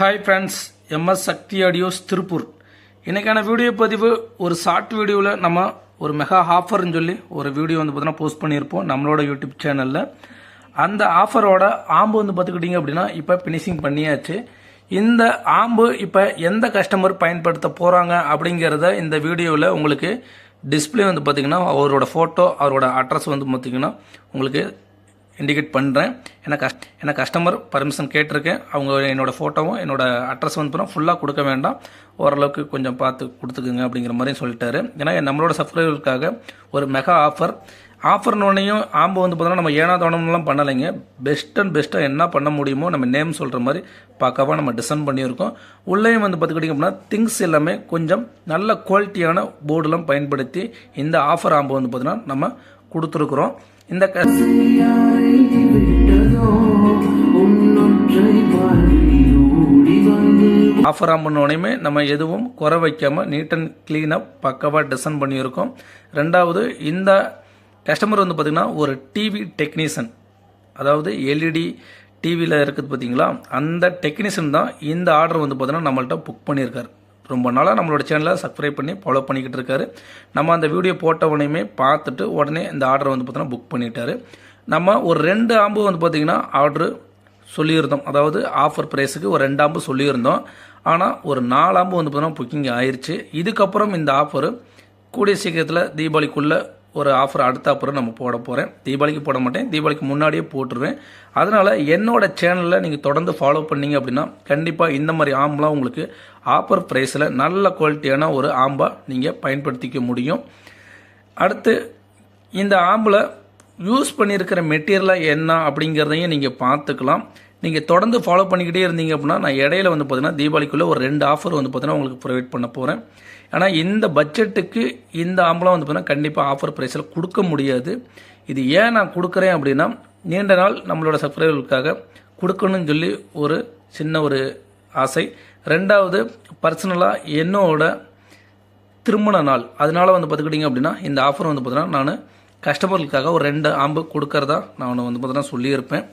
Hi friends, MS சக்தி audios Tiruppur. இன்றைக்கான video பதிவு ஒரு ஷார்ட் வீடியோவில் நம்ம ஒரு மெகா ஆஃபர்னு சொல்லி ஒரு வீடியோ பார்த்தீங்கன்னா போஸ்ட் பண்ணியிருப்போம் நம்மளோட யூடியூப் சேனலில். அந்த ஆஃபரோட ஆம்பு பார்த்துக்கிட்டிங்க அப்படின்னா இப்போ ஃபினிஷிங் பண்ணியாச்சு. இந்த ஆம்பு இப்போ எந்த கஸ்டமர் பயன்படுத்த போகிறாங்க அப்படிங்கிறத இந்த வீடியோவில் உங்களுக்கு டிஸ்பிளே பார்த்திங்கன்னா அவரோட ஃபோட்டோ அவரோட அட்ரஸ் பார்த்திங்கன்னா உங்களுக்கு இண்டிகேட் பண்ணுறேன். எனக்கு கஸ்டமர் பர்மிஷன் கேட்டிருக்கேன். அவங்க என்னோடய ஃபோட்டோவும் என்னோடய அட்ரஸ் ஃபுல்லாக கொடுக்க வேண்டாம், ஓரளவுக்கு கொஞ்சம் பார்த்து கொடுத்துக்குங்க அப்படிங்கிற மாதிரி சொல்லிட்டாரு. ஏன்னா நம்மளோட சப்ஸ்கிரைபருக்காக ஒரு மெகா ஆஃபர்னோடனையும் ஆம்பு பார்த்தோன்னா நம்ம ஏனாதோனம்லாம் பண்ணலைங்க. பெஸ்ட்டாக என்ன பண்ண முடியுமோ நம்ம நேம் சொல்கிற மாதிரி பார்க்கவா நம்ம டிசைன் பண்ணியிருக்கோம். உள்ளேயும் பார்த்துக்கிட்டிங்க அப்படின்னா திங்ஸ் எல்லாமே கொஞ்சம் நல்ல குவாலிட்டியான போர்டெலாம் பயன்படுத்தி இந்த ஆஃபர் ஆம்பு பார்த்தீங்கன்னா நம்ம கொடுத்துருக்குறோம். இந்த ஆஃபர் ஆம்புனோடையுமே நம்ம எதுவும் குறை வைக்காமல் நீட் அண்ட் கிளீனாக பக்கவாக டிசைன் பண்ணியிருக்கோம். ரெண்டாவது, இந்த கஸ்டமர் பார்த்திங்கன்னா ஒரு டிவி டெக்னீஷியன், அதாவது எல்இடி டிவியில் இருக்குது பார்த்தீங்களா, அந்த டெக்னீஷியன் தான் இந்த ஆர்டர் பார்த்தீங்கன்னா நம்மள்கிட்ட புக் பண்ணியிருக்காரு. ரொம்ப நாளாக நம்மளோட சேனலை சப்ஸ்கிரைப் பண்ணி ஃபாலோ பண்ணிக்கிட்டு இருக்காரு. நம்ம அந்த வீடியோ போட்ட உடனே பார்த்துட்டு உடனே இந்த ஆர்டரை பார்த்தீங்கன்னா புக் பண்ணிட்டாரு. நம்ம ஒரு 2 ஆம்பு பார்த்திங்கன்னா ஆர்டரு சொல்லியிருந்தோம், அதாவது ஆஃபர் ப்ரைஸுக்கு ஒரு 2 ஆம்பு சொல்லியிருந்தோம். ஆனால் ஒரு 4 ஆம்பு பார்த்தீங்கன்னா புக்கிங் ஆயிடுச்சு. இதுக்கப்புறம் இந்த ஆஃபரு கூடிய சீக்கிரத்தில் தீபாவளிக்குள்ளே ஒரு ஆஃபர் அடுத்த ஆஃபர் நம்ம போட போகிறேன். தீபாவளிக்கு போட மாட்டேன், தீபாவளிக்கு முன்னாடியே போட்டுருவேன். அதனால் என்னோட சேனலில் நீங்கள் தொடர்ந்து ஃபாலோ பண்ணிங்க அப்படின்னா கண்டிப்பாக இந்த மாதிரி ஆம்பெலாம் உங்களுக்கு ஆஃபர் ப்ரைஸில் நல்ல குவாலிட்டியான ஒரு ஆம்பாக நீங்கள் பயன்படுத்திக்க முடியும். அடுத்து, இந்த ஆம்பில் யூஸ் பண்ணியிருக்கிற மெட்டீரியலாக என்ன அப்படிங்கிறதையும் நீங்கள் பார்த்துக்கலாம். நீங்கள் தொடர்ந்து ஃபாலோ பண்ணிக்கிட்டே இருந்தீங்க அப்படின்னா நான் இடையில பார்த்தீங்கன்னா தீபாவளிக்குள்ளே ஒரு 2 ஆஃபர் பார்த்தீங்கன்னா உங்களுக்கு ப்ரொவைட் பண்ண போகிறேன். ஆனால் இந்த பட்ஜெட்டுக்கு இந்த ஆம்பளம் பார்த்தீங்கன்னா கண்டிப்பாக ஆஃபர் ப்ரைஸில் கொடுக்க முடியாது. இது ஏன் நான் கொடுக்குறேன் அப்படின்னா, நீண்ட நாள் நம்மளோட சப்ஸ்கிரைபர்களுக்காக கொடுக்கணும்னு சொல்லி ஒரு சின்ன ஒரு ஆசை. ரெண்டாவது, பர்சனலாக என்னோட திருமண நாள், அதனால் பார்த்துக்கிட்டிங்க அப்படின்னா இந்த ஆஃபர் பார்த்தீங்கன்னா நான் கஸ்டமர்களுக்காக ஒரு 2 ஆம்பு கொடுக்கறதா நான் பார்த்தீங்கன்னா சொல்லியிருப்பேன்.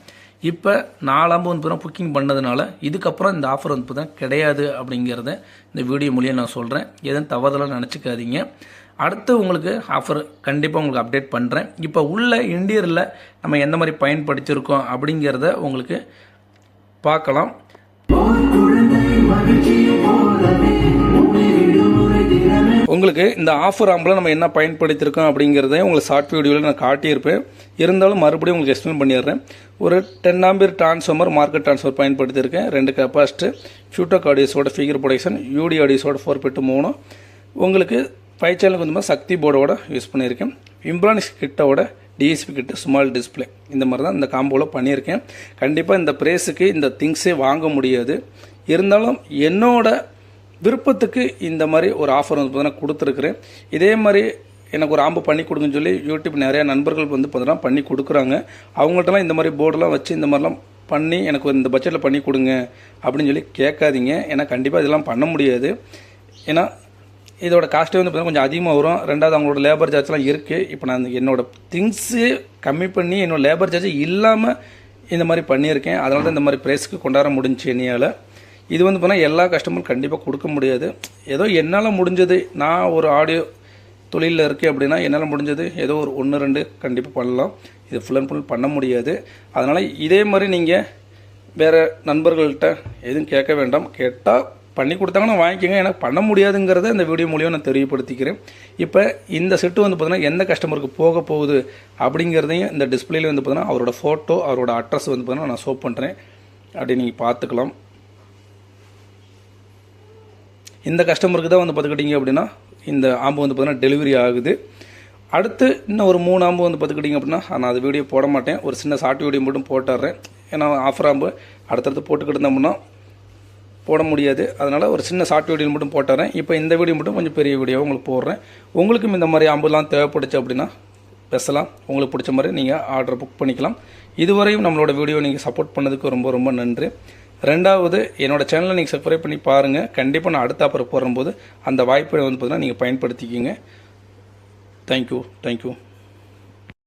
இப்போ 4 ஆம்பு பார்த்தீங்கன்னா புக்கிங் பண்ணதுனால இதுக்கப்புறம் இந்த ஆஃபர் பார்த்தீங்கன்னா கிடையாது அப்படிங்கிறத இந்த வீடியோ மூலியம் நான் சொல்கிறேன். எதுவும் தவறுதலாக நினச்சிக்காதீங்க. அடுத்து உங்களுக்கு ஆஃபர் கண்டிப்பாக உங்களுக்கு அப்டேட் பண்ணுறேன். இப்போ உள்ள இன்டீரியரில் நம்ம எந்த மாதிரி பயன்படுத்தியிருக்கோம் அப்படிங்கிறத உங்களுக்கு பார்க்கலாம். உங்களுக்கு இந்த ஆஃபர் ஆம்பில் நம்ம என்ன பயன்படுத்தியிருக்கோம் அப்படிங்கிறதையும் உங்களுக்கு ஷார்ட் வீடியோவில் நான் காட்டியிருப்பேன். இருந்தாலும் மறுபடியும் உங்களுக்கு எக்ஸ்பிளைன் பண்ணிடுறேன். ஒரு 10 ஆம்பியர் டிரான்ஸ்ஃபார்மர், மார்க்கெட் டிரான்ஸ்ஃபர் பயன்படுத்தியிருக்கேன். 2 கெப்பாசிட்டர், ஃபியூட்டோக் ஆடியோஸோட ஃபிகர் ப்ரொடக்ஷன், யூடி ஆடியோஸோட 4x3, உங்களுக்கு 5 சேனலுக்கு சக்தி போர்டோட யூஸ் பண்ணியிருக்கேன். இம்ப்ளானிக்ஸ் கிட்டோட டிஎஸ்பி கிட்ட ஸ்மால் டிஸ்பிளே, இந்த மாதிரி தான் இந்த காம்போவில் பண்ணியிருக்கேன். கண்டிப்பாக இந்த ப்ரைஸுக்கு இந்த திங்ஸே வாங்க முடியாது. இருந்தாலும் என்னோட விருப்பத்துக்கு இந்த மாதிரி ஒரு ஆஃபர் பார்த்தீங்கன்னா கொடுத்துருக்குறேன். இதே மாதிரி எனக்கு ஒரு ஆம்பு பண்ணி கொடுங்கன்னு சொல்லி யூடியூப் நிறையா நண்பர்கள் பார்த்தீங்கன்னா பண்ணி கொடுக்குறாங்க. அவங்கள்ட்டலாம் இந்த மாதிரி போர்டெலாம் வச்சு இந்த மாதிரிலாம் பண்ணி எனக்கு இந்த பட்ஜெட்டில் பண்ணி கொடுங்க அப்படின்னு சொல்லி கேட்காதீங்க. ஏன்னா கண்டிப்பாக இதெல்லாம் பண்ண முடியாது. ஏன்னா இதோட காஸ்ட்டே பார்த்தீங்கன்னா கொஞ்சம் அதிகமாக வரும். ரெண்டாவது அவங்களோட லேபர் சார்ஜ்லாம் இருக்குது. இப்போ நான் என்னோடய திங்ஸு கம்மி பண்ணி என்னோடய லேபர் சார்ஜ் இல்லாமல் இந்த மாதிரி பண்ணியிருக்கேன். அதனால தான் இந்த மாதிரி ப்ரைஸ்க்கு கொண்டாட முடிஞ்சு என்னையால். இது பார்த்தீங்கன்னா எல்லா கஸ்டமரும் கண்டிப்பாக கொடுக்க முடியாது. ஏதோ என்னால் முடிஞ்சது, நான் ஒரு ஆடியோ தொழிலில் இருக்கேன் அப்படின்னா என்னால் முடிஞ்சது ஏதோ ஒரு 1-2 கண்டிப்பாக பண்ணலாம். இது ஃபுல் அண்ட் ஃபுல் பண்ண முடியாது. அதனால் இதே மாதிரி நீங்கள் வேறு நண்பர்கள்ட்ட எதுவும் கேட்க வேண்டாம். கேட்டால் பண்ணி கொடுத்தாங்கன்னா வாங்கிக்கோங்க. எனக்கு பண்ண முடியாதுங்கிறத இந்த வீடியோ மூலியம் நான் தெரியப்படுத்திக்கிறேன். இப்போ இந்த செட்டு பார்த்தீங்கன்னா எந்த கஸ்டமருக்கு போக போகுது அப்படிங்கிறதையும் இந்த டிஸ்பிளேல பார்த்தீங்கன்னா அவரோட ஃபோட்டோ அவரோட அட்ரஸ் பார்த்தீங்கன்னா நான் ஷோ பண்ணுறேன். அப்படி நீங்கள் பார்த்துக்கலாம். இந்த கஸ்டமருக்கு தான் பார்த்துக்கிட்டிங்க அப்படின்னா இந்த ஆம்பு பார்த்தீங்கன்னா டெலிவரி ஆகுது. அடுத்து இன்னும் ஒரு 3 ஆம்பு பார்த்துக்கிட்டிங்க அப்படின்னா நான் அது வீடியோ போட மாட்டேன். ஒரு சின்ன ஷார்ட் வீடியோ மட்டும் போட்டுடுறேன். ஏன்னா ஆஃபர் ஆம்பு அடுத்தடுத்து போட்டுக்கிட்டு இருந்தோம்னா போட முடியாது. அதனால் ஒரு சின்ன ஷார்ட் வீடியோ மட்டும் போட்டுறேன். இப்போ இந்த வீடியோ மட்டும் கொஞ்சம் பெரிய வீடியோவை உங்களுக்கு போடுறேன். உங்களுக்கும் இந்த மாதிரி ஆம்புலாம் தேவைப்படுச்சு அப்படின்னா பேசலாம். உங்களுக்கு பிடிச்ச மாதிரி நீங்கள் ஆர்டர் புக் பண்ணிக்கலாம். இதுவரையும் நம்மளோட வீடியோ நீங்கள் சப்போர்ட் பண்ணதுக்கு ரொம்ப ரொம்ப நன்றி. ரெண்டாவது, என்னோட சேனலை நீங்கள் சப்ஸ்கிரைப் பண்ணி பாருங்கள். கண்டிப்பாக நான் அடுத்த ஆஃபர் போடும்போது அந்த வாய்ப்பை பார்த்தீங்கன்னா நீங்கள் பயன்படுத்திக்கிங்க. தேங்க்யூ.